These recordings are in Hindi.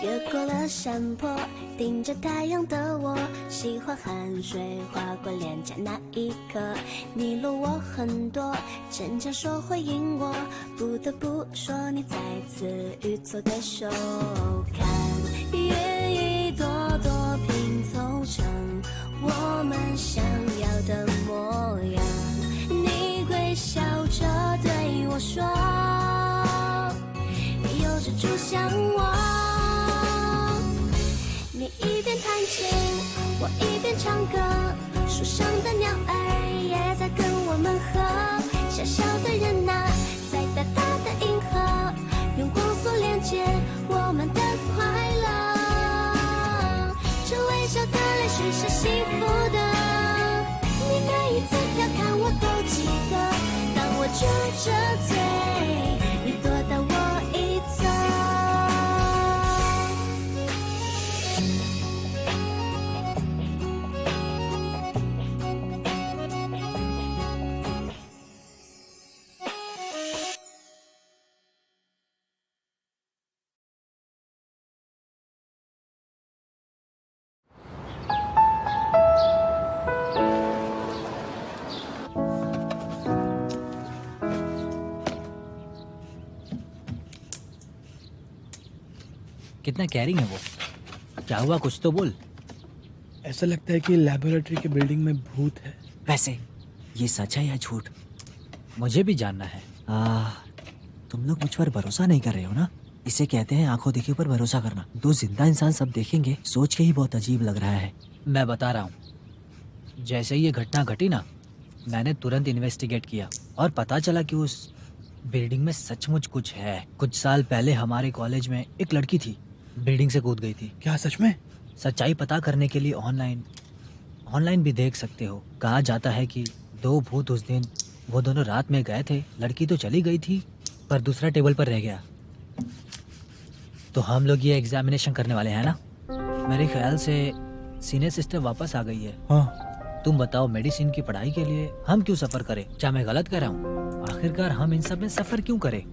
越过了山坡，盯着太阳的我，喜欢汗水划过脸颊那一刻。你落我很多，逞强说回应我，不得不说你再次与错对手。看愿一朵朵拼凑成我们想要的模样。你微笑着对我说，有着猪像我。你一边弹琴，我一边唱歌，树上的鸟儿也在跟我们和。小小的人啊，在大大的银河，用光速连接我们的快乐。这微笑的泪水是幸福的，你每一次调侃我都记得。当我撅着嘴，你躲到我一侧。कितना कैरिंग है वो? क्या हुआ, कुछ तो बोल। ऐसा लगता है कि लैबोरेटरी के बिल्डिंग में भूत है। वैसे ये सच है या झूठ? मुझे भी जानना है। तुम लोग मुझ पर भरोसा नहीं कर रहे हो ना? इसे कहते हैं आंखों देखी पर भरोसा करना। दो जिंदा इंसान सब देखेंगे, सोच के ही बहुत अजीब लग रहा है। मैं बता रहा हूँ, जैसे ये घटना घटी ना, मैंने तुरंत इन्वेस्टिगेट किया और पता चला कि उस बिल्डिंग में सचमुच कुछ है। कुछ साल पहले हमारे कॉलेज में एक लड़की थी, बिल्डिंग से कूद गई थी। क्या सच में? सच्चाई पता करने के लिए ऑनलाइन भी देख सकते हो। कहा जाता है कि दो भूत उस दिन वो दोनों रात में गए थे। लड़की तो चली गई थी पर दूसरा टेबल पर रह गया। तो हम लोग ये एग्जामिनेशन करने वाले हैं ना। मेरे ख्याल से सीनियर सिस्टर वापस आ गई है। हाँ। तुम बताओ, मेडिसिन की पढ़ाई के लिए हम क्यों सफर करें? क्या मैं गलत कह रहा हूँ? आखिरकार हम इन सब में सफर क्यों करें?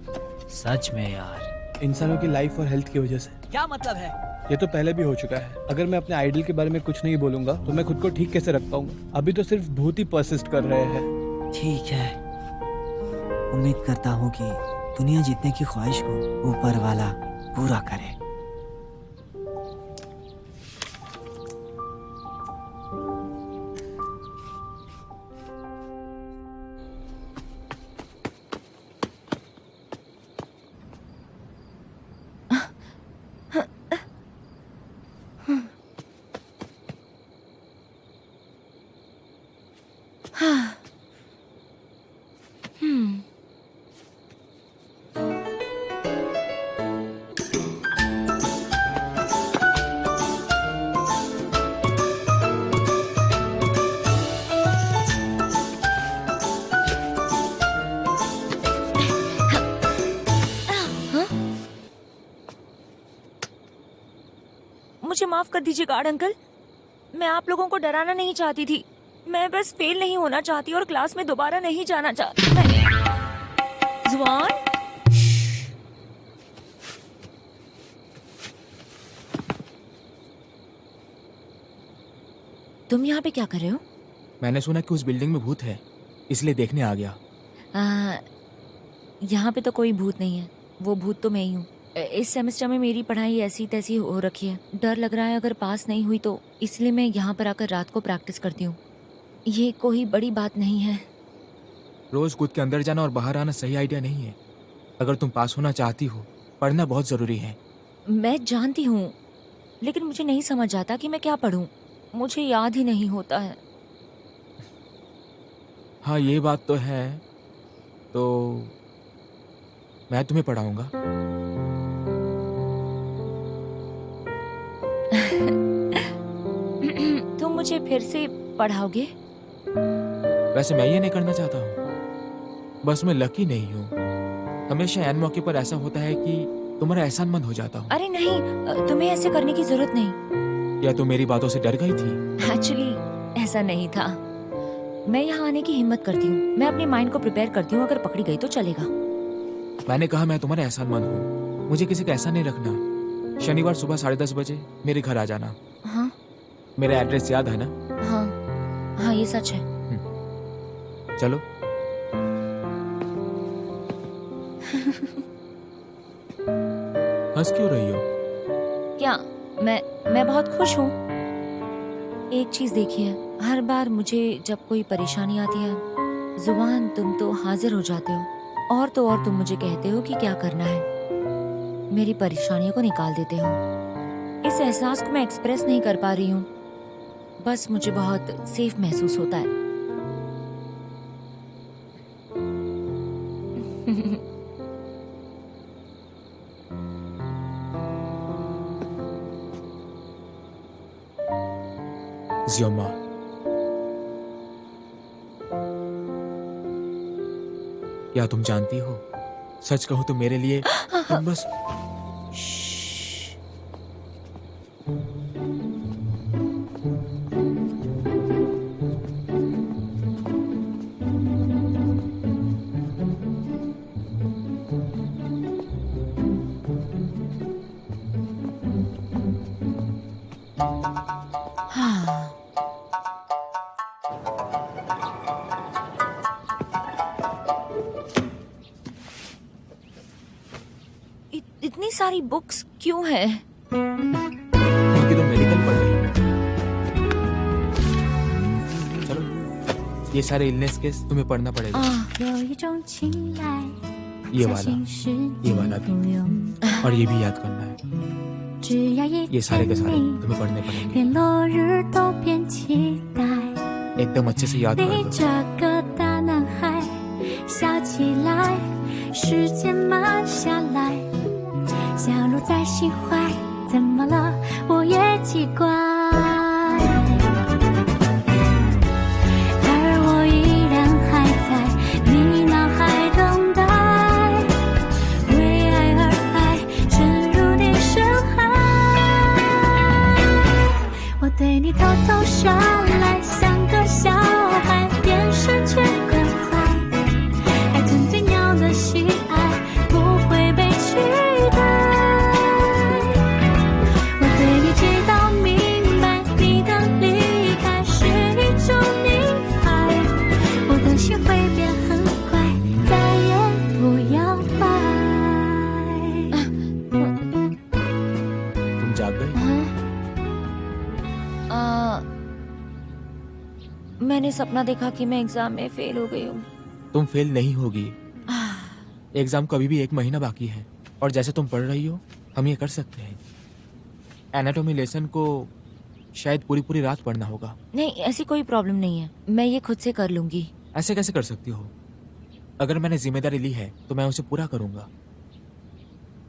सच में यार, इंसानों की लाइफ और हेल्थ की वजह से। क्या मतलब है? ये तो पहले भी हो चुका है। अगर मैं अपने आइडल के बारे में कुछ नहीं बोलूंगा तो मैं खुद को ठीक कैसे रख पाऊंगा? अभी तो सिर्फ भूत ही परसिस्ट कर रहे हैं। ठीक है, उम्मीद करता हूँ कि दुनिया जीतने की ख्वाहिश को ऊपर वाला पूरा करे। मुझे माफ कर दीजिए गार्ड अंकल, मैं आप लोगों को डराना नहीं चाहती थी। मैं बस फेल नहीं होना चाहती और क्लास में दोबारा नहीं जाना चाहती। जुआन, तुम यहाँ पे क्या कर रहे हो? मैंने सुना कि उस बिल्डिंग में भूत है, इसलिए देखने आ गया। यहाँ पे तो कोई भूत नहीं है, वो भूत तो मैं ही हूँ। इस सेमेस्टर में मेरी पढ़ाई ऐसी तैसी हो रखी है। डर लग रहा है अगर पास नहीं हुई तो, इसलिए मैं यहाँ पर आकर रात को प्रैक्टिस करती हूँ। ये कोई बड़ी बात नहीं है। रोज कूद के अंदर जाना और बाहर आना सही आइडिया नहीं है। अगर तुम पास होना चाहती हो, पढ़ना बहुत जरूरी है। मैं जानती हूँ, लेकिन मुझे नहीं समझ आता कि मैं क्या पढूं। मुझे याद ही नहीं होता है। हाँ, ये बात तो है। तो मैं तुम्हें पढ़ाऊंगा। तुम मुझे फिर से पढ़ाओगे? वैसे मैं ये नहीं करना चाहता हूँ, बस मैं लकी नहीं हूँ। हमेशा ऐन मौके पर ऐसा होता है कि तुम्हारा एहसानमंद हो जाता हूँ। अरे नहीं, तुम्हें ऐसे करने की जरूरत नहीं। या तुम मेरी बातों से डर गई थी? एक्चुअली ऐसा नहीं था। मैं यहाँ आने की हिम्मत करती हूँ। मैं अपने माइंड को प्रिपेयर करती हूँ, अगर पकड़ी गई तो चलेगा। मैंने कहा मैं तुम्हारा एहसानमंद हूँ, मुझे किसी का ऐसा नहीं रखना। शनिवार सुबह 10:30 बजे मेरे घर आ जाना। हाँ मेरा एड्रेस याद है ना? हाँ हाँ, ये सच है। चलो। हंस क्यों रही हो? क्या? मैं बहुत खुश हूँ। एक चीज देखिए, हर बार मुझे जब कोई परेशानी आती है, जुबान तुम तो हाजिर हो जाते हो, और तो और तुम मुझे कहते हो कि क्या करना है, मेरी परेशानियों को निकाल देते हो। इस एहसास को मैं एक्सप्रेस नहीं कर पा रही हूँ, बस मुझे बहुत सेफ महसूस होता है। जियोमा, क्या तुम जानती हो, सच कहूं तो मेरे लिए तुम बस हाँ। इतनी सारी बुक्स क्यों है? क्योंकि तुम मेडिकल पढ़ रही हो। चलो, ये सारे इलनेस केस तुम्हें पढ़ना पड़ेगा। ये वाला भी, और ये भी याद करना है। ये सारे के सारे तुम्हें पढ़ने पड़ेंगे। एकदम अच्छे से याद कर लो। 笑起来，时间慢下来，想入在心怀，怎么了？我也奇怪。而我依然还在你脑海等待，为爱而爱，沉入你深海。我对你偷偷上来，像个小孩，便失去关怀。 喜爱不会被取代，我对你知道明白，你的离开是一种溺爱，我的心会变很乖，再也不要爱。तुम जाग गए? मैंने सपना देखा कि मैं एग्जाम में फेल हो गई हूँ। तुम फेल नहीं होगी। एग्जाम को अभी भी 1 महीना बाकी है, और जैसे तुम पढ़ रही हो, हम ये कर सकते हैं। एनाटॉमी लेसन को शायद पूरी रात पढ़ना होगा। नहीं, ऐसी कोई प्रॉब्लम नहीं है, मैं ये खुद से कर लूंगी। ऐसे कैसे कर सकती हो? अगर मैंने जिम्मेदारी ली है तो मैं उसे पूरा करूंगा।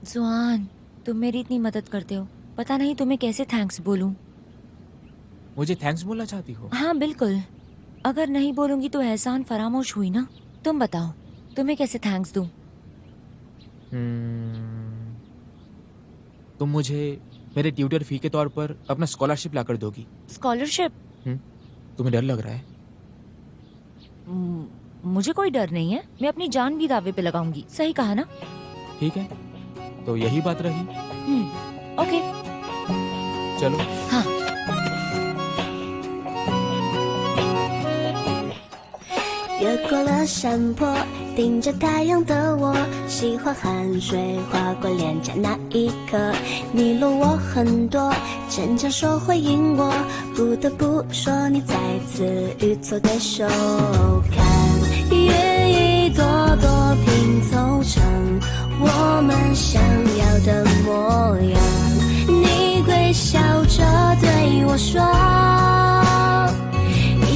जुआन, तुम मेरी इतनी मदद करते हो, पता नहीं तुम्हें कैसे थैंक्स बोलूं। मुझे थैंक्स बोलना चाहती हो? हाँ बिल्कुल, अगर नहीं बोलूंगी तो एहसान फरामोश हुई ना। तुम बताओ, तुम्हें कैसे थैंक्स दूं? तुम मुझे मेरे ट्यूटर फी के तौर पर अपना स्कॉलरशिप लाकर दोगी। स्कॉलरशिप? तुम्हें डर लग रहा है? मुझे कोई डर नहीं है, मैं अपनी जान भी दावे पे लगाऊंगी। सही कहा ना? ठीक है, तो यही बात रही। ओके, चलो। हाँ।越过了山坡，盯着太阳的我，喜欢汗水划过脸颊那一刻，你落我很多，逞强说回应我，不得不说你再次与错对手，看愿一朵朵拼凑成我们想要的模样，你微笑着对我说，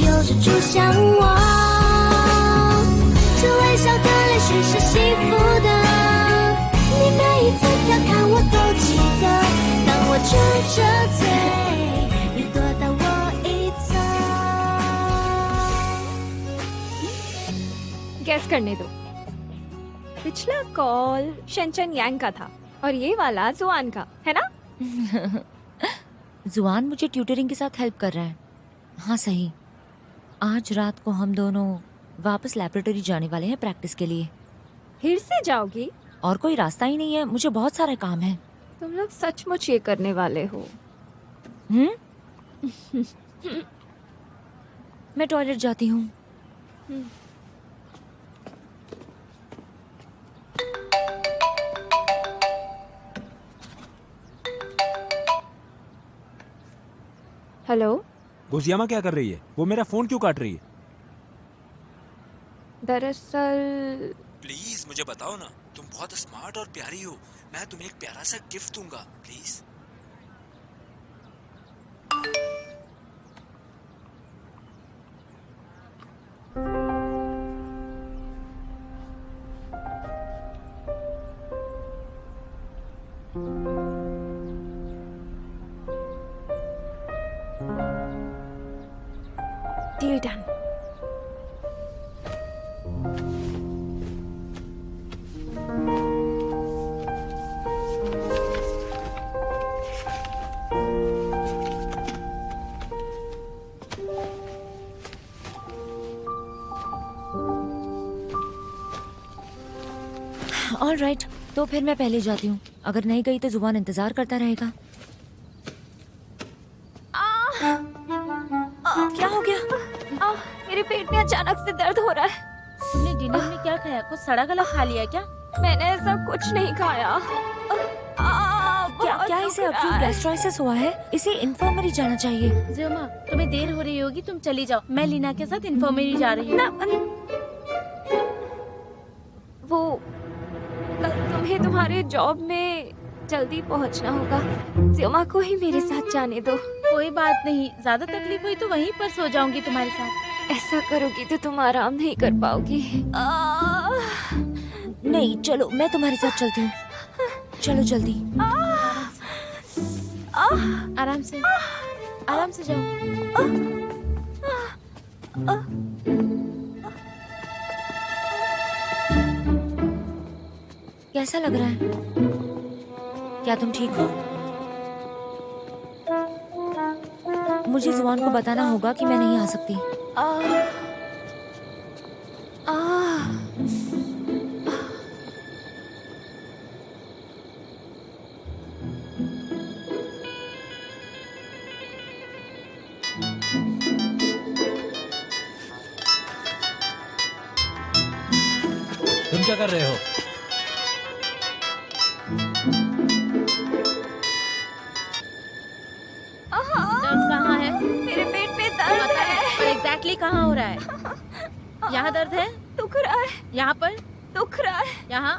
有着主向我。 这微笑的脸是幸福的，你每一次调侃我都记得。当我撅着嘴，你躲到我一侧。गैस करने दो। पिछला कॉल शेंचन यांग का था और ये वाला जुआन का है ना? जुआन मुझे ट्यूटरिंग के साथ हेल्प कर रहा है। हाँ सही, आज रात को हम दोनों वापस लैबोरेटरी जाने वाले हैं प्रैक्टिस के लिए। फिर से जाओगी? और कोई रास्ता ही नहीं है, मुझे बहुत सारे काम है। तुम लोग सचमुच ये करने वाले हो? मैं टॉयलेट जाती हूँ। हेलो। गुजियामा क्या कर रही है? वो मेरा फोन क्यों काट रही है? दरअसल प्लीज मुझे बताओ ना, तुम बहुत स्मार्ट और प्यारी हो, मैं तुम्हें एक प्यारा सा गिफ्ट दूंगा, please. Deal done. All right, तो फिर मैं पहले जाती हूँ। अगर नहीं गई तो जुबान इंतजार करता रहेगा। क्या हो गया? मेरे पेट में अचानक से दर्द हो रहा है। तुमने डिनर में क्या खाया? कुछ सड़ा गला खा लिया क्या? मैंने ऐसा कुछ नहीं खाया। क्या इसे अक्यूट गैस्ट्राइटिस हुआ है? इसे इन्फर्मरी जाना चाहिए। जियोमा, तुम्हें देर हो रही होगी, तुम चली जाओ। मैं लीना के साथ इन्फर्मरी जा रही हूँ। वो कल तुम्हें तुम्हारे जॉब में जल्दी पहुंचना होगा। जियोमा को ही मेरे साथ जाने दो। कोई बात नहीं, ज्यादा तकलीफ हुई तो वहीं पर सो जाऊंगी तुम्हारे साथ। ऐसा करोगी तो तुम आराम नहीं कर पाओगी। नहीं, चलो मैं तुम्हारे साथ चलती हूँ। चलो जल्दी। आराम से, आराम से जाओ। कैसा लग रहा है? क्या तुम ठीक हो? मुझे जुबान को बताना होगा कि मैं नहीं आ सकती। तुम क्या कर रहे हो? दर्द कहाँ है? मेरे पेट में दर्द है। पर एग्जैक्टली कहाँ हो रहा है? यहाँ दर्द है? दुख रहा है। यहाँ पर? दुख रहा है। यहाँ?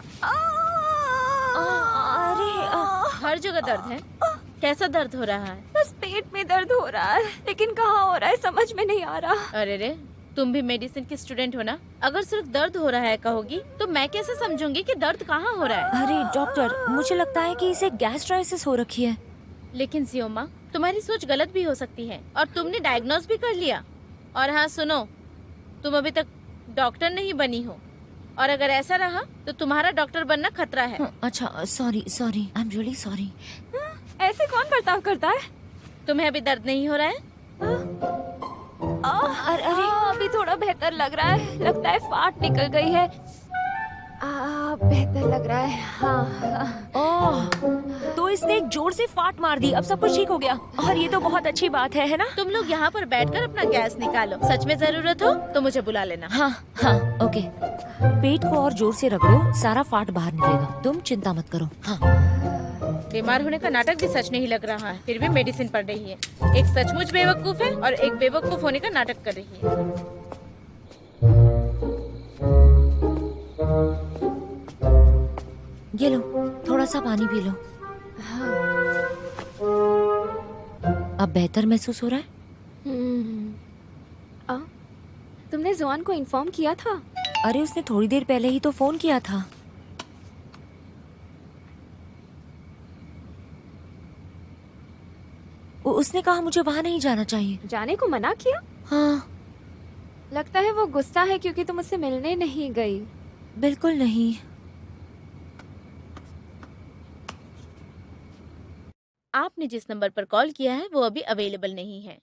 हर जगह दर्द है? कैसा दर्द हो रहा है? बस पेट में दर्द हो रहा है, लेकिन कहाँ हो रहा है समझ में नहीं आ रहा। अरे रे, तुम भी मेडिसिन की स्टूडेंट हो ना? अगर सिर्फ दर्द हो रहा है कहोगी तो मैं कैसे समझूंगी कि दर्द कहाँ हो रहा है? अरे डॉक्टर, मुझे लगता है कि इसे गैस्ट्राइटिस हो रखी है। लेकिन सियोमा, तुम्हारी सोच गलत भी हो सकती है और तुमने डायग्नोज भी कर लिया। और हाँ सुनो, तुम अभी तक डॉक्टर नहीं बनी हो और अगर ऐसा रहा तो तुम्हारा डॉक्टर बनना खतरा है। अच्छा, sorry sorry, I am really sorry. ऐसे कौन बर्ताव करता है? तुम्हें अभी दर्द नहीं हो रहा है? अरे अभी थोड़ा बेहतर लग रहा है। लगता है फाट निकल गई है। बेहतर लग रहा है। हाँ। ओह, तो इसने एक जोर से फाट मार दी। अब सब कुछ ठीक हो गया और ये तो बहुत अच्छी बात है ना? तुम लोग यहाँ पर बैठकर अपना गैस निकालो। सच में जरूरत हो तो मुझे बुला लेना। हाँ हाँ, ओके। पेट को और जोर से रगड़ो, सारा फाट बाहर निकलेगा। तुम चिंता मत करो। हाँ। बीमार होने का नाटक भी सच नहीं लग रहा है, फिर भी मेडिसिन पढ़ रही है। एक सचमुच बेवकूफ है और एक बेवकूफ होने का नाटक कर रही है। ये लो, थोड़ा सा पानी पी लो। अब बेहतर महसूस हो रहा है? तुमने जुआन को इन्फॉर्म किया था? अरे उसने थोड़ी देर पहले ही तो फोन किया था। उसने कहा मुझे वहाँ नहीं जाना चाहिए। जाने को मना किया? हाँ। लगता है वो गुस्सा है क्योंकि तुम उससे मिलने नहीं गई। बिल्कुल नहीं। आपने जिस नंबर पर कॉल किया है वो अभी अवेलेबल नहीं है।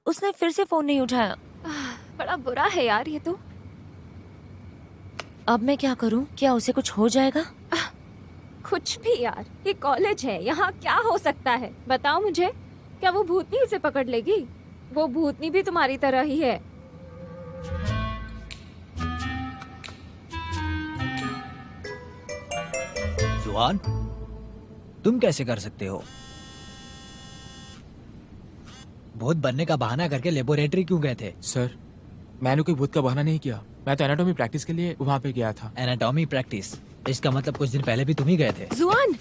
उसने फिर से फोन नहीं उठाया। बड़ा बुरा है यार ये तो। अब मैं क्या करूं? क्या उसे कुछ हो जाएगा? कुछ भी यार, ये कॉलेज है, यहाँ क्या हो सकता है? बताओ मुझे, क्या वो भूतनी उसे पकड़ लेगी? वो भूतनी भी तुम्हारी तरह ही है। जुआन, तुम कैसे कर सकते हो? भूत बनने का बहाना करके लेबोरेटरी क्यों गए थे? सर, मैंने कोई भूत का बहाना नहीं किया। मैं तो एनाटॉमी प्रैक्टिस के लिए वहाँ पे गया था। Anatomy practice? इसका मतलब कुछ दिन पहले भी तुम ही गए थे। जुआन,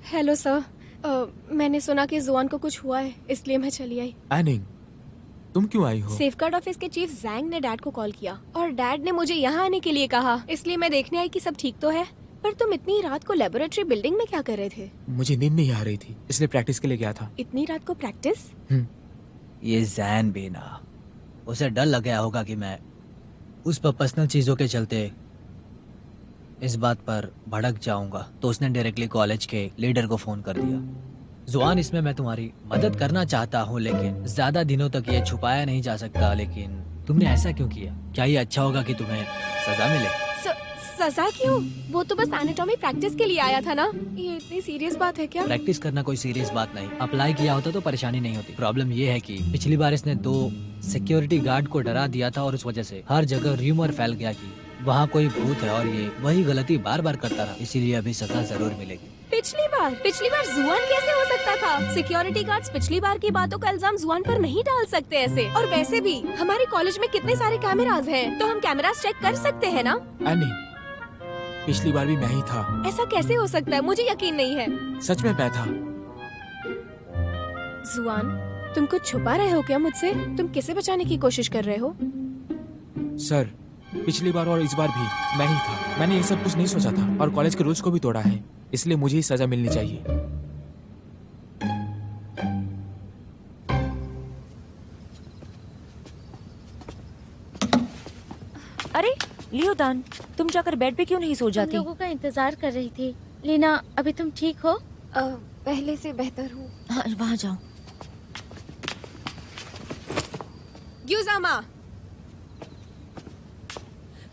हेलो सर। मैंने सुना कि जुआन को कुछ हुआ है, इसलिए मैं चली आई। एनिंग, तुम क्यों आई हो? सेफगार्ड ऑफिस के चीफ जैंग ने डैड को कॉल किया और डैड ने मुझे यहाँ आने के लिए कहा, इसलिए मैं देखने आई कि सब ठीक तो है। पर तुम इतनी रात को लेबोरेटरी बिल्डिंग में क्या कर रहे थे? मुझे नींद नहीं आ रही थी, इसलिए प्रैक्टिस के लिए गया था। इतनी रात को प्रैक्टिस? ये जैन भी ना, उसे डर लग गया होगा कि मैं उस पर पर्सनल चीजों के चलते इस बात पर भड़क जाऊंगा, तो उसने डायरेक्टली कॉलेज के लीडर को फोन कर दिया। जुआन, इसमें मैं तुम्हारी मदद करना चाहता हूँ, लेकिन ज्यादा दिनों तक ये छुपाया नहीं जा सकता। लेकिन तुमने ऐसा क्यों किया? क्या ये अच्छा होगा कि तुम्हें सजा मिले? सजा क्यों? वो तो बस एनाटॉमी प्रैक्टिस के लिए आया था ना। ये इतनी सीरियस बात है क्या? प्रैक्टिस करना कोई सीरियस बात नहीं। अप्लाई किया होता तो परेशानी नहीं होती। प्रॉब्लम ये है कि पिछली बार इसने 2 सिक्योरिटी गार्ड को डरा दिया था और उस वजह से हर जगह र्यूमर फैल गया कि वहाँ कोई भूत है, और ये वही गलती बार बार करता रहा। इसीलिए अभी सजा जरूर मिलेगी। पिछली बार जुआन कैसे हो सकता था? सिक्योरिटी गार्ड्स पिछली बार की बातों का इल्जाम जुआन पर नहीं डाल सकते ऐसे। और वैसे भी हमारे कॉलेज में कितने सारे कैमरास हैं, तो हम कैमरास चेक कर सकते हैं ना? एनी, पिछली बार भी मैं ही था। ऐसा कैसे हो सकता है? मुझे यकीन नहीं है। सच में मैं था। जुआन, तुम कुछ छुपा रहे हो क्या मुझसे? तुम किसे बचाने की कोशिश कर रहे हो? सर, पिछली बार और इस बार भी मैं ही था। मैंने ये सब कुछ नहीं सोचा था और कॉलेज के रूल्स को भी तोड़ा है, इसलिए मुझे ही सजा मिलनी चाहिए। अरे लियोदान, तुम जाकर बेड पे क्यों नहीं सो जाती? लोगों का इंतजार कर रही थी। लीना, अभी तुम ठीक हो? पहले से बेहतर हूँ। हाँ, वहाँ जाओ। यूजामा,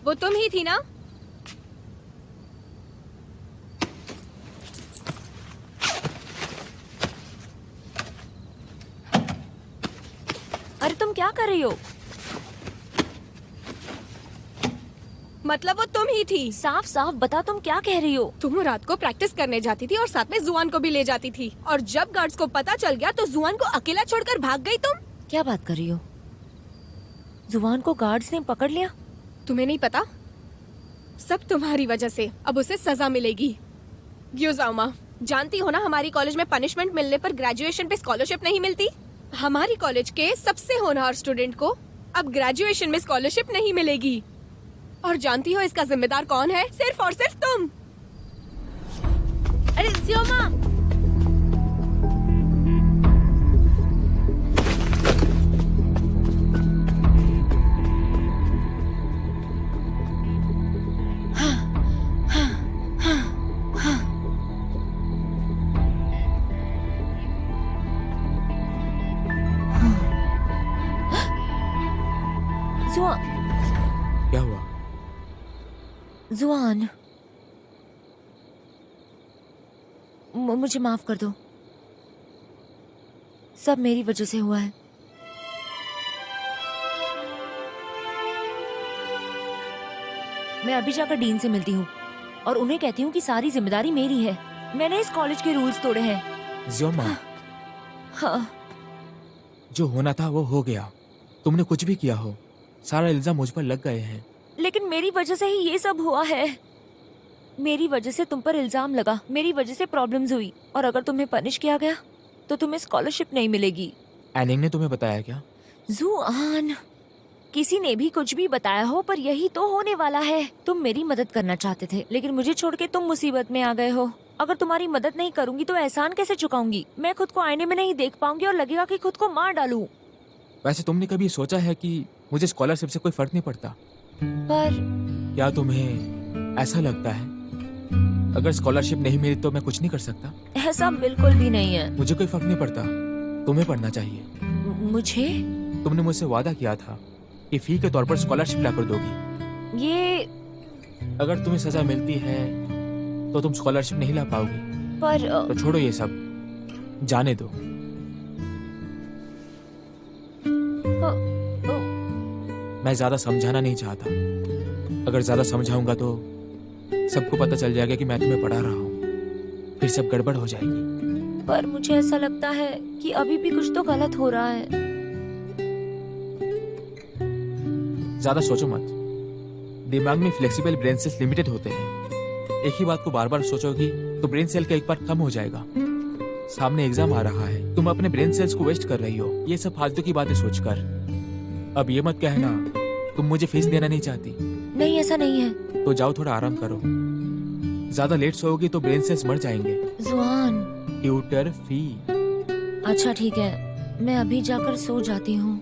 वो तुम ही थी ना? अरे तुम क्या कर रही हो? मतलब वो तुम ही थी? साफ साफ बता, तुम क्या कह रही हो? तुम रात को प्रैक्टिस करने जाती थी और साथ में जुआन को भी ले जाती थी, और जब गार्ड्स को पता चल गया तो जुआन को अकेला छोड़कर भाग गई तुम। क्या बात कर रही हो? जुआन को गार्ड्स ने पकड़ लिया? तुम्हें नहीं पता? सब तुम्हारी वजह से अब उसे सजा मिलेगी। यूजामा, जानती हो ना हमारी कॉलेज में पनिशमेंट मिलने पर ग्रेजुएशन पे स्कॉलरशिप नहीं मिलती। हमारी कॉलेज के सबसे होनहार स्टूडेंट को अब ग्रेजुएशन में स्कॉलरशिप नहीं मिलेगी। और जानती हो इसका जिम्मेदार कौन है? सिर्फ और सिर्फ तुम। अरे ज़ियोमा, क्या हुआ? जुआन, मुझे माफ कर दो। सब मेरी वजह से हुआ है। मैं अभी जाकर डीन से मिलती हूँ और उन्हें कहती हूँ कि सारी जिम्मेदारी मेरी है। मैंने इस कॉलेज के रूल्स तोड़े हैं। ज़ियोमा, हाँ, जो होना था वो हो गया। तुमने कुछ भी किया हो, सारा इल्जाम मुझ पर लग गए हैं। लेकिन मेरी वजह से ही ये सब हुआ है। मेरी वजह से तुम पर इल्जाम लगा, मेरी वजह से प्रॉब्लम्स हुई, और अगर तुम्हें पनिश किया गया तो तुम्हें स्कॉलरशिप नहीं मिलेगी। एनिंग ने तुम्हें बताया क्या? जुआन, किसी ने भी कुछ भी बताया हो, पर यही तो होने वाला है। तुम मेरी मदद करना चाहते थे, लेकिन मुझे छोड़ के तुम मुसीबत में आ गए हो। अगर तुम्हारी मदद नहीं करूंगी तो एहसान कैसे चुकाऊंगी? मैं खुद को आईने में नहीं देख पाऊंगी और लगेगा कि खुद को मार डालूं। वैसे तुमने कभी सोचा है कि मुझे स्कॉलरशिप से कोई फर्क नहीं पड़ता? पर क्या तुम्हें ऐसा लगता है अगर स्कॉलरशिप नहीं मिली तो मैं कुछ नहीं कर सकता? ऐसा बिल्कुल भी नहीं है। मुझे कोई फर्क नहीं पड़ता, तुम्हें पढ़ना चाहिए। मुझे? तुमने मुझसे वादा किया था कि फी के तौर पर स्कॉलरशिप लाकर दोगी। ये अगर तुम्हें सजा मिलती है तो तुम स्कॉलरशिप नहीं ला पाओगी। पर तो छोड़ो ये सब, जाने दो। मैं ज्यादा समझाना नहीं चाहता। अगर ज्यादा समझाऊंगा तो सबको पता चल जाएगा कि मैं तुम्हें पढ़ा रहा हूँ, फिर सब गड़बड़ हो जाएगी। पर मुझे ऐसा लगता है कि अभी भी कुछ तो गलत हो रहा है। ज्यादा सोचो मत। दिमाग में फ्लेक्सिबल ब्रेन सेल्स लिमिटेड होते हैं। एक ही बात को बार बार सोचोगी तो ब्रेन सेल का एक पार्ट कम हो जाएगा। सामने एग्जाम आ रहा है, तुम अपने ब्रेन सेल्स को वेस्ट कर रही हो ये सब फालतू की बातें सोचकर। अब ये मत कहना तुम मुझे फीस देना नहीं चाहती। नहीं, ऐसा नहीं है। तो जाओ थोड़ा आराम करो। ज्यादा लेट सोओगी तो ब्रेन सेल्स मर जाएंगे। जुआन। ट्यूटर फी। अच्छा ठीक है, मैं अभी जाकर सो जाती हूँ।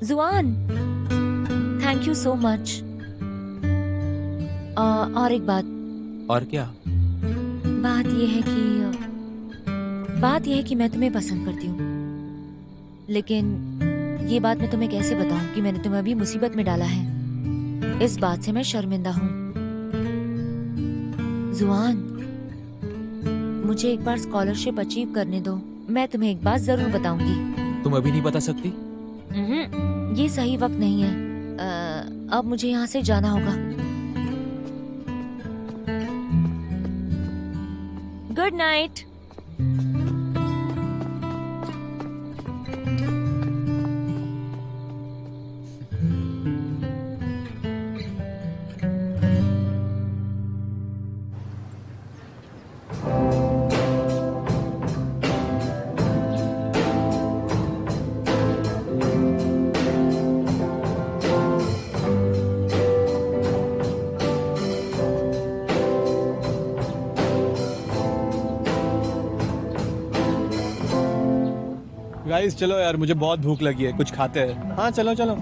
जुआन, थैंक यू सो मच। और एक बात। और क्या? बात यह है कि मैं तुम्हें पसंद करती हूँ, लेकिन ये बात मैं तुम्हें कैसे बताऊं कि मैंने तुम्हें अभी मुसीबत में डाला है। इस बात से मैं शर्मिंदा हूँ। जुआन, मुझे एक बार स्कॉलरशिप अचीव करने दो। मैं तुम्हें एक बात जरूर बताऊंगी। तुम अभी नहीं बता सकती? ये सही वक्त नहीं है। अब मुझे यहाँ से जाना होगा। Good night. गाइस चलो यार, मुझे बहुत भूख लगी है, कुछ खाते हैं। हाँ चलो चलो।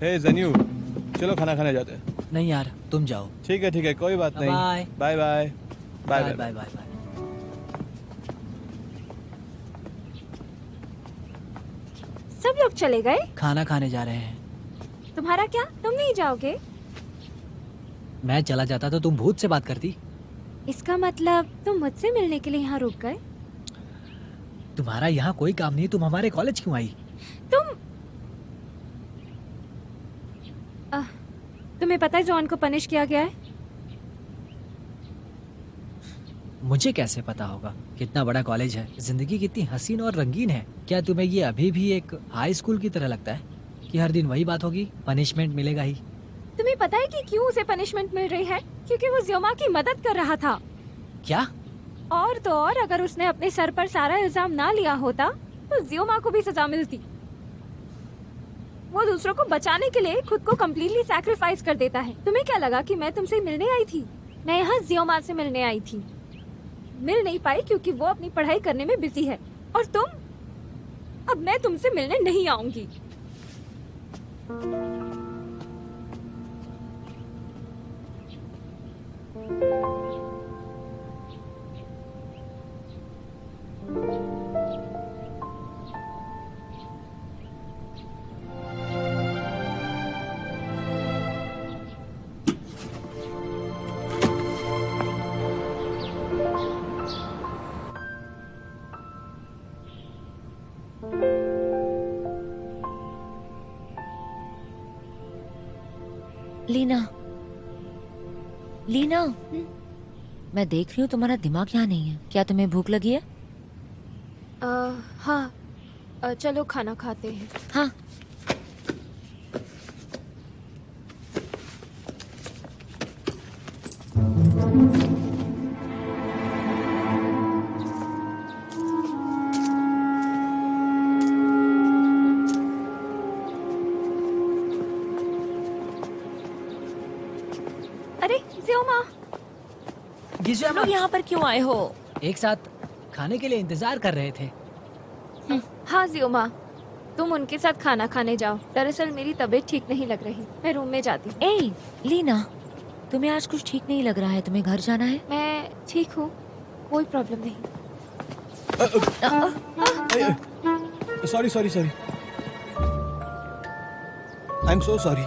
हे जनियू, चलो खाना खाने जाते हैं। नहीं यार, तुम जाओ। ठीक है, कोई बात नहीं। Bye bye bye bye bye bye bye. सब लोग चले गए? खाना खाने जा रहे हैं। तुम्हारा क्या? तुम नहीं जाओगे? मैं चला जाता तो तुम भूत से बात करती। इसका मतलब तुम मुझसे मिलने के लिए यहाँ रुक गए? तुम्हारा यहाँ कोई काम नहीं, तुम हमारे कॉलेज क्यों आई? तुम्हें पता है जॉन को पनिश किया गया है? मुझे कैसे पता होगा? कितना बड़ा कॉलेज है, जिंदगी कितनी हसीन और रंगीन है। क्या तुम्हें ये अभी भी एक हाई स्कूल की तरह लगता है कि हर दिन वही बात होगी, पनिशमेंट मिलेगा ही? तुम्हें पता है कि क्यों उसे पनिशमेंट मिल रही है? क्योंकि वो ज़ियोमा की मदद कर रहा था। क्या? और तो और, अगर उसने अपने सर पर सारा इल्जाम ना लिया होता तो ज़ियोमा को भी सजा मिलती। वो दूसरों को बचाने के लिए खुद को कम्प्लीटली सैक्रिफाइस कर देता है। तुम्हें क्या लगा कि मैं तुमसे मिलने आई थी? मैं यहाँ ज़ियोमा से मिलने आई थी। मिल नहीं पाई क्योंकि वो अपनी पढ़ाई करने में बिजी है। और तुम? अब मैं तुमसे मिलने नहीं आऊंगी। लीना, लीना, मैं देख रही हूँ तुम्हारा दिमाग यहाँ नहीं है। क्या तुम्हें भूख लगी है? हाँ, चलो खाना खाते हैं। हाँ। अरे ज़ियोमा, तुम लोग यहाँ पर क्यों आए हो? एक साथ खाने के लिए इंतजार कर रहे थे। हाँ ज़ियोमा, तुम उनके साथ खाना खाने जाओ। दरअसल मेरी तबीयत ठीक नहीं लग रही, मैं रूम में जाती हूँ। ए लीना, तुम्हें आज कुछ ठीक नहीं लग रहा है, तुम्हें घर जाना है? मैं ठीक हूँ, कोई प्रॉब्लम नहीं। Sorry sorry sorry, I am so sorry.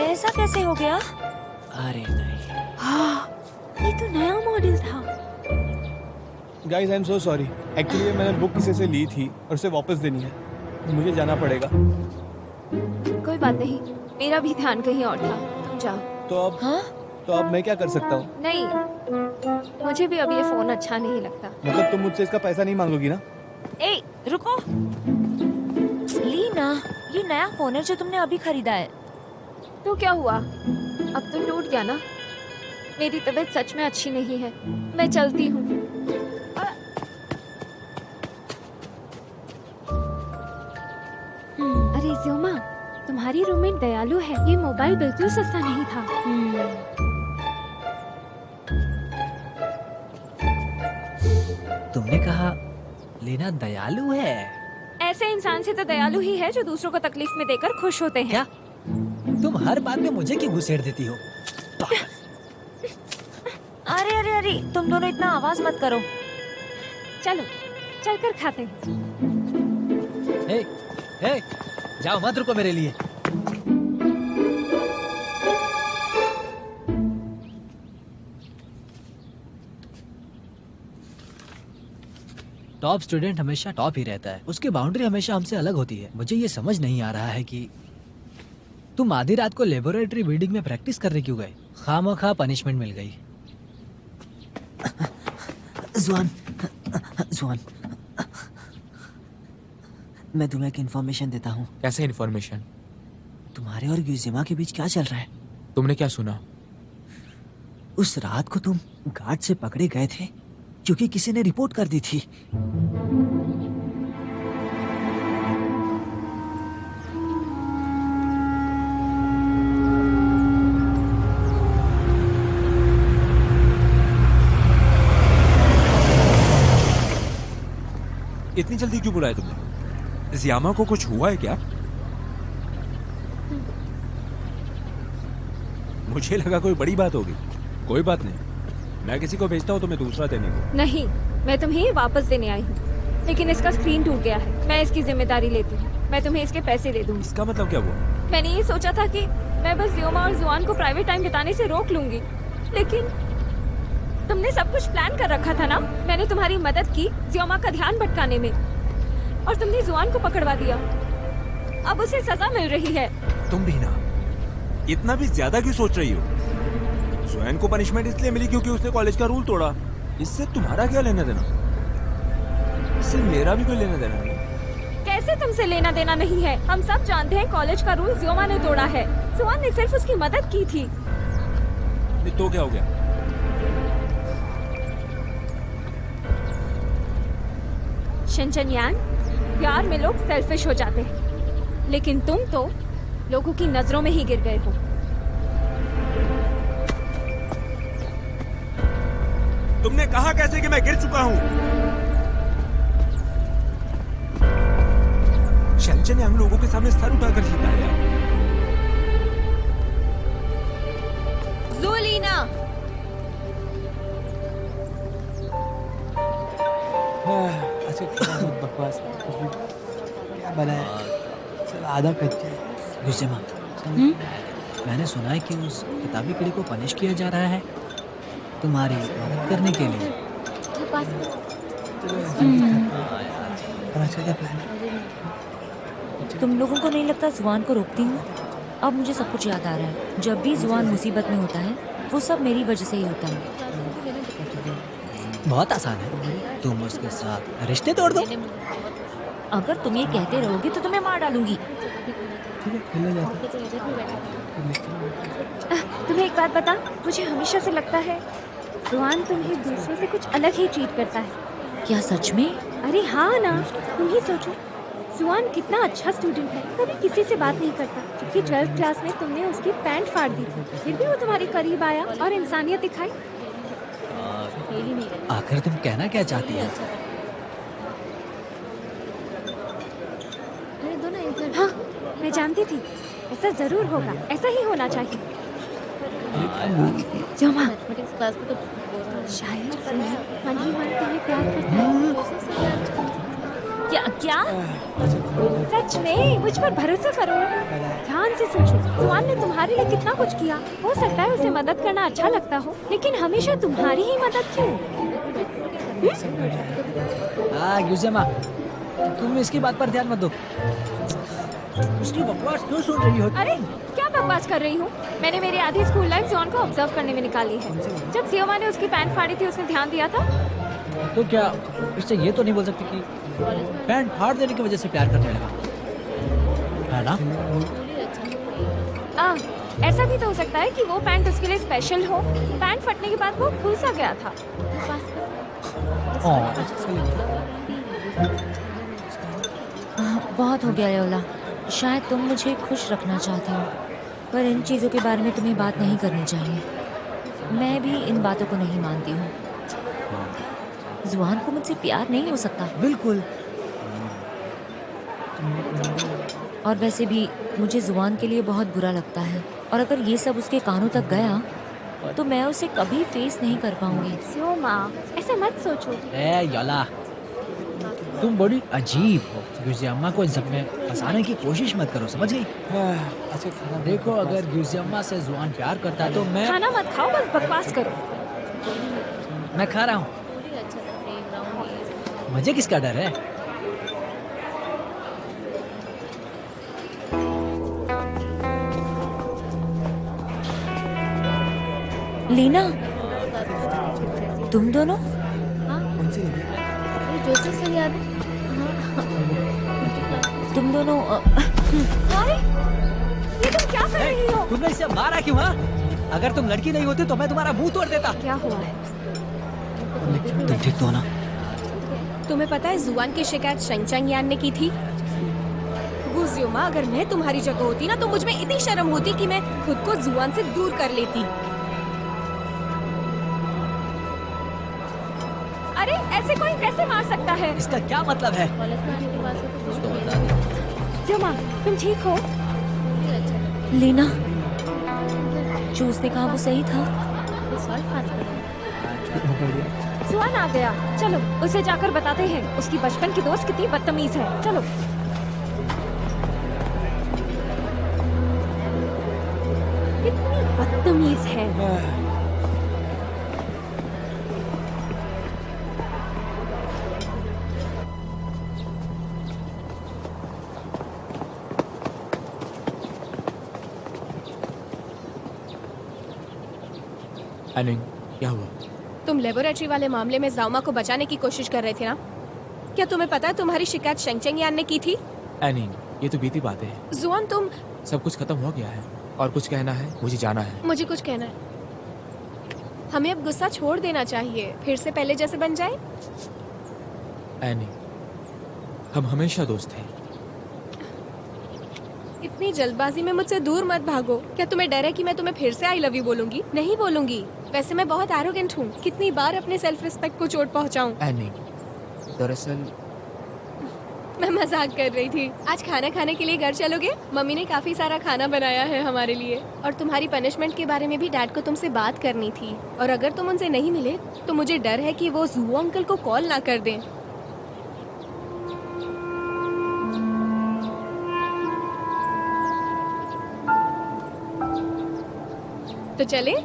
ऐसा कैसे हो गया? अरे नहीं, ये तो नया मॉडल था। Guys I am so sorry, actually मैंने बुक किसी से ली थी और उसे वापस देनी है, मुझे जाना पड़ेगा। कोई बात नहीं, मेरा भी ध्यान कहीं और था, तुम जाओ। तो अब मैं क्या कर सकता हूँ? नहीं, मुझे भी अब ये फोन अच्छा नहीं लगता। मतलब तुम मुझसे इसका पैसा नहीं मांगोगी ना? ए, रुको। लीना, ये नया फोन है जो तुमने अभी खरीदा है। तो क्या हुआ, अब तो टूट गया ना। मेरी तबीयत सच में अच्छी नहीं है, मैं चलती हूँ। अरे ज़्योमा, तुम्हारी रूममेट दयालु है, ये मोबाइल बिल्कुल सस्ता नहीं था। तुमने कहा लीना दयालु है? ऐसे इंसान से तो दयालु ही है जो दूसरों को तकलीफ में देकर खुश होते हैं। क्या तुम हर बात में मुझे क्यों घुसेड़ देती हो? अरे अरे अरे, तुम दोनों इतना आवाज मत करो। चलो चलकर खाते हैं। हे, हे, जाओ मत रुको मेरे लिए। टॉप स्टूडेंट हमेशा टॉप ही रहता है, उसकी बाउंड्री हमेशा हमसे अलग होती है। मुझे ये समझ नहीं आ रहा है कि तुम आधी रात को लेबोरेटरी बिल्डिंग में प्रैक्टिस करने क्यों गए? खामखा पनिशमेंट मिल गई। जुआन, जुआन, मैं तुम्हें एक इन्फॉर्मेशन देता हूँ। कैसे इन्फॉर्मेशन? तुम्हारे और यूजिमा के बीच क्या चल रहा है? तुमने क्या सुना? उस रात को तुम गार्ड से पकड़े गए थे क्योंकि किसी ने रिपोर्ट कर दी थी। इतनी जल्दी क्यों बुलाया तुमने? ज़ियामा को कुछ हुआ है क्या? मुझे लगा कोई बड़ी बात होगी। कोई बात नहीं, मैं किसी को भेजता हूँ तुम्हें दूसरा देने को। नहीं, मैं तुम्हें वापस देने आई हूँ, लेकिन इसका स्क्रीन टूट गया है। मैं इसकी जिम्मेदारी लेती हूँ, मैं तुम्हें इसके पैसे दे दूंगी। इसका मतलब क्या हुआ? मैंने ये सोचा था कि मैं बस ज़्योमा और जुआन को प्राइवेट टाइम बिताने से रोक लूंगी, लेकिन तुमने सब कुछ प्लान कर रखा था ना। मैंने तुम्हारी मदद की ज़्योमा का ध्यान भटकाने में, और तुमने जुआन को पकड़वा दिया। अब उसे सजा मिल रही है। तुम भी ना इतना भी ज्यादा क्यों सोच रही हो? जुआन को पनिशमेंट इसलिए मिली क्योंकि उसने कॉलेज का रूल तोड़ा। इससे तुम्हारा क्या लेना देना? इससे मेरा भी कोई लेना देना नहीं। कैसे तुमसे लेना देना नहीं है? हम सब जानते हैं कॉलेज का रूल ज़्योमा ने तोड़ा है। जुआन ने सिर्फ उसकी मदद की थी। तो क्या हो गया? शिनचेनयांग, प्यार में लोग सेल्फिश हो जाते हैं, लेकिन तुम तो लोगों की नजरों में ही गिर गए हो। तुमने कहा कैसे कि मैं गिर चुका हूं? शिनचेनयांग लोगों के सामने सर उठाकर जीता है। ज़ुलीना, अच्छा बकवास, क्या बना है? चल आधा कच्चा है। यूजिमा, मैंने सुना है कि उस किताबी कीड़े को पनिश किया जा रहा है तुम्हारी मदद करने के लिए। तुम लोगों को नहीं लगता जुआन को रोकती हूँ? अब मुझे सब कुछ याद आ रहा है। जब भी जुआन मुसीबत में होता है वो सब मेरी वजह से ही होता है। बहुत आसान है, तुम उसके साथ रिश्ते तोड़ दो। अगर तुम ये कहते रहोगे तो तुम्हें मार डालूंगी। तुम्हें एक बात बता, मुझे हमेशा से लगता है जुआन तुम्हें दूसरों से कुछ अलग ही ट्रीट करता है। क्या सच में? अरे हाँ ना, तुम ही सोचो, जुआन कितना अच्छा स्टूडेंट है, कभी किसी से बात नहीं करता। क्योंकि 12th क्लास में तुमने उसकी पैंट फाड़ दी, फिर भी वो तुम्हारे करीब आया और इंसानियत दिखाई। आखिर तुम कहना क्या चाहती हो? हाँ, मैं जानती थी ऐसा जरूर होगा, ऐसा ही होना चाहिए। जोमा, मैथमेटिक्स क्लास में तो बोर हो रहा है। शायद मन ही मन तुम्हें प्यार करता है। क्या क्या? सच में मुझ पर भरोसा करो। ध्यान से सोचो, जुआन ने तुम्हारे लिए कितना कुछ किया। हो सकता है उसे मदद करना अच्छा लगता हो, लेकिन हमेशा तुम्हारी ही मदद क्यों? यूजेमा, तुम इसकी बात पर ध्यान मत दो। उसकी बकवास क्यों सुन रही हो? अरे क्या बकवास कर रही हूँ? मैंने मेरी आधी स्कूल लाइफ जॉन को ऑब्जर्व करने में निकाली है। जब सियोमा ने उसकी पैंट फाड़ी थी, उसने ध्यान दिया था। तो क्या इससे ये तो नहीं बोल सकती कि पैंट फाड़ देने की वजह से प्यार करने लगा, है ना? ऐसा भी तो हो सकता है कि वो पैंट उसके लिए स्पेशल हो। पैंट फटने के बाद वो खुल सा गया था। बहुत हो गया योला। शायद तुम मुझे खुश रखना चाहते हो, पर इन चीज़ों के बारे में तुम्हें बात नहीं करनी चाहिए। मैं भी इन बातों को नहीं मानती हूँ। जुआन को मुझसे प्यार नहीं हो सकता। बिल्कुल। और वैसे भी मुझे जुआन के लिए बहुत बुरा लगता है, और अगर ये सब उसके कानों तक गया तो मैं उसे कभी फेस नहीं कर पाऊंगी। सियोमा, ऐसे मत सोचो। ए योला, तुम बड़ी अजीब हो। यूजियामा को इन सब में फंसाने की कोशिश मत करो, समझ गई? अच्छा खाना देखो, अगर यूजियामा से जुआन प्यार करता है तो मैं खाना मत खाओ, बस बकवास करो। मैं खा रहा हूँ। मुझे किसका डर है? लीना, तुम दोनों? जोशी से याद है? तुम दोनों अरे, ये तुम क्या कर रही हो? तुमने इसे मारा क्यों? हाँ, अगर तुम लड़की नहीं होती तो मैं तुम्हारा मुंह तोड़ देता। क्या हुआ? तुम ठीक तो हो ना? तुम्हें पता है जुआन की शिकायत शेंगचैंग यान ने की थी? गुजियोमा, अगर मैं तुम्हारी जगह होती ना तो मुझ में इतनी शर्म होती कि मैं खुद को जुआन से दूर कर लेती। अरे ऐसे कोई कैसे मार सकता है? इसका क्या मतलब है? कॉलेज में आने के बाद से तो कुछ भी जोमा, तुम ठीक हो? लीना, जो उसने कहा वो सही था। जुआन आ गया, चलो उसे जाकर बताते हैं उसकी बचपन की दोस्त कितनी बदतमीज है। चलो। कितनी बदतमीज है। एनिंग, क्या हुआ? तुम लेबोरेटरी वाले मामले में जाओमा को बचाने की कोशिश कर रहे थे ना? क्या तुम्हें पता है तुम्हारी शिकायत शेंगचैंग यान ने की थी? एनिंग, ये तो बीती बातें हैं। जुआन, तुम सब कुछ खत्म हो गया है और कुछ कहना है, मुझे जाना है। मुझे कुछ कहना है। हमें अब गुस्सा छोड़ देना चाहिए, फिर से पहले जैसे बन जाए। एनिंग, हम हमेशा दोस्त हैं। इतनी जल्दबाजी में मुझसे दूर मत भागो। क्या तुम्हें डर है कि मैं तुम्हें फिर से आई लव यू बोलूंगी? नहीं बोलूंगी। वैसे मैं बहुत एरोगेंट हूँ। कितनी बार अपने सेल्फ रिस्पेक्ट को चोट पहुँचाऊं। एनिंग, दरअसल मैं मजाक कर रही थी। आज खाना खाने के लिए घर चलोगे? मम्मी ने काफी सारा खाना बनाया है हमारे लिए। और तुम्हारी पनिशमेंट के बारे में भी डैड को तुमसे बात करनी थी। और अगर तुम उनसे नहीं मिले तो मुझे डर है कि वो जू अंकल को कॉल ना कर दें। तो चले?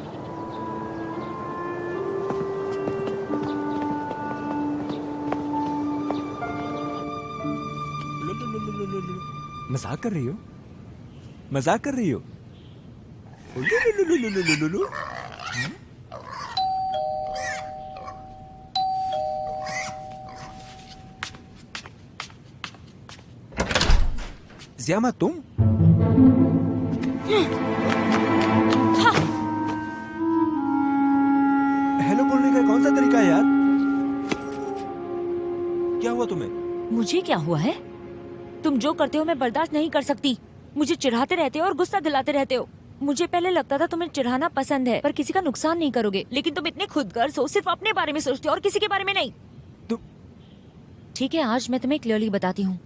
मजाक कर रही हो? मजाक कर रही हो? ज़ियामा, तुम? हेलो बोलने का कौन सा तरीका है यार? क्या हुआ तुम्हें? मुझे क्या हुआ है? तुम जो करते हो मैं बर्दाश्त नहीं कर सकती। मुझे चिढ़ाते रहते हो और गुस्सा दिलाते रहते हो। मुझे पहले लगता था तुम्हें चिढ़ाना पसंद है, पर किसी का नुकसान नहीं करोगे, लेकिन तुम इतने खुदगर्ज हो, सिर्फ अपने बारे में सोचते हो और किसी के बारे में नहीं। ठीक है, आज मैं तुम्हें क्लियरली बताती हूँ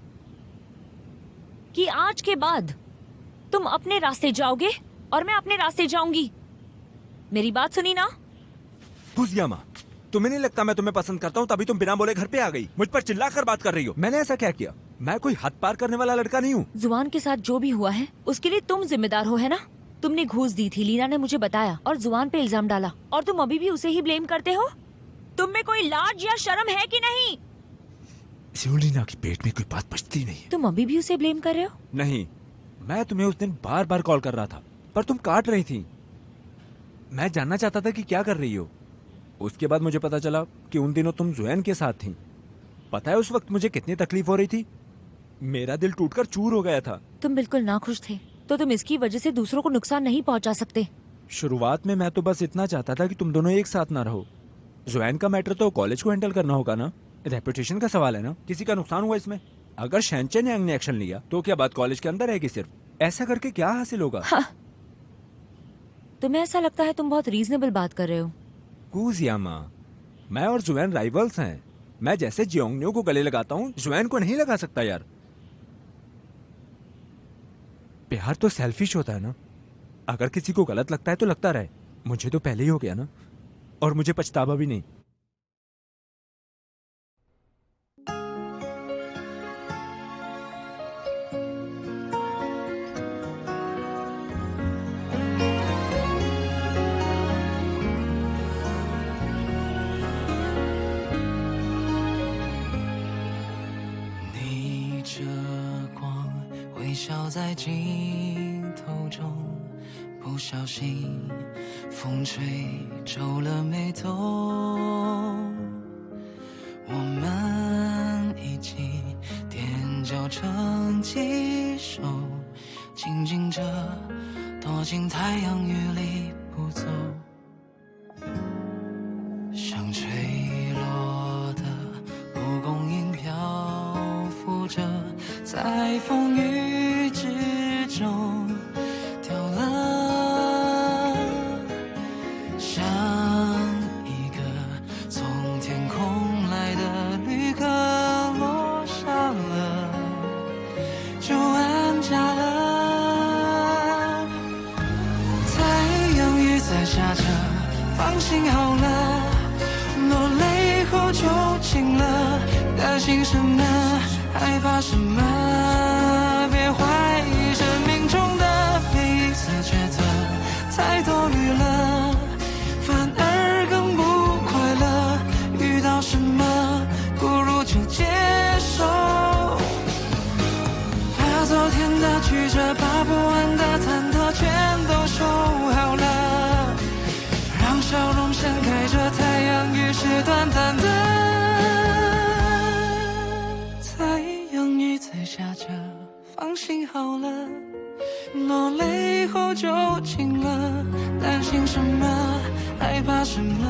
कि आज के बाद तुम अपने रास्ते जाओगे और मैं अपने रास्ते जाऊंगी। मेरी बात सुनी ना? गुजियामा, तुम्हें नहीं लगता मैं तुम्हें पसंद करता हूँ तभी तुम बिना बोले घर पे आ गई? मुझ पर चिल्लाकर बात कर रही हो। मैंने ऐसा क्या किया? मैं कोई हद पार करने वाला लड़का नहीं हूँ। जुआन के साथ जो भी हुआ है उसके लिए तुम जिम्मेदार हो, है ना? तुमने घूस दी थी, लीना ने मुझे बताया, और जुआन पे इल्जाम डाला, और तुम अभी भी उसे ही ब्लेम करते हो। तुम में कोई लाज या शर्म है कि नहीं? लीना की पेट में कोई बात बचती नहीं है। तुम अभी भी उसे ब्लेम कर रहे हो? नहीं, मैं तुम्हें उस दिन बार बार कॉल कर रहा था पर तुम काट रही थी। मैं जानना चाहता था कि क्या कर रही हो। उसके बाद मुझे पता चला कि उन दिनों तुम जुएन के साथ थी। पता है उस वक्त मुझे कितनी तकलीफ हो रही थी? मेरा दिल टूटकर चूर हो गया था। तुम बिल्कुल नाखुश थे, तो तुम इसकी वजह से दूसरों को नुकसान नहीं पहुंचा सकते। शुरुआत में मैं तो बस इतना चाहता था कि तुम दोनों एक साथ ना रहो। जुएन का मैटर तो कॉलेज को हैंडल करना होगा ना, रेपुटेशन का सवाल है ना। किसी का नुकसान हुआ इसमें? अगर शैनचेन यांग ने एक्शन लिया तो क्या बात कॉलेज के अंदर रहेगी सिर्फ? ऐसा करके क्या हासिल होगा? हाँ। तुम्हें ऐसा लगता है तुम बहुत रीजनेबल बात कर रहे हो। गुजियामा, मैं और जुएन राइवल्स हैं। मैं जैसे जियोंगन्यू को गले लगाता हूँ, जुएन को नहीं लगा सकता यार। प्यार तो सेल्फिश होता है ना। अगर किसी को गलत लगता है तो लगता रहे। मुझे तो पहले ही हो गया ना, और मुझे पछतावा भी नहीं।笑在镜头中，不小心风吹皱了眉头。我们一起踮脚成几首，静静着躲进太阳雨里不走。像吹落的蒲公英漂浮着，在风雨之中掉了，像一个从天空来的旅客落下了，就安家了。太阳雨在下着，放心好了，落泪后就晴了，担心什么？害怕什么？别怀疑生命中的每一次抉择，太多虑了，反而更不快乐。遇到什么，不如就接受。把昨天的曲折，把不完的忐忑，全都收好了，让笑容盛开着，太阳雨是短暂的。在下着，放心好了，落泪后就晴了，担心什么？害怕什么？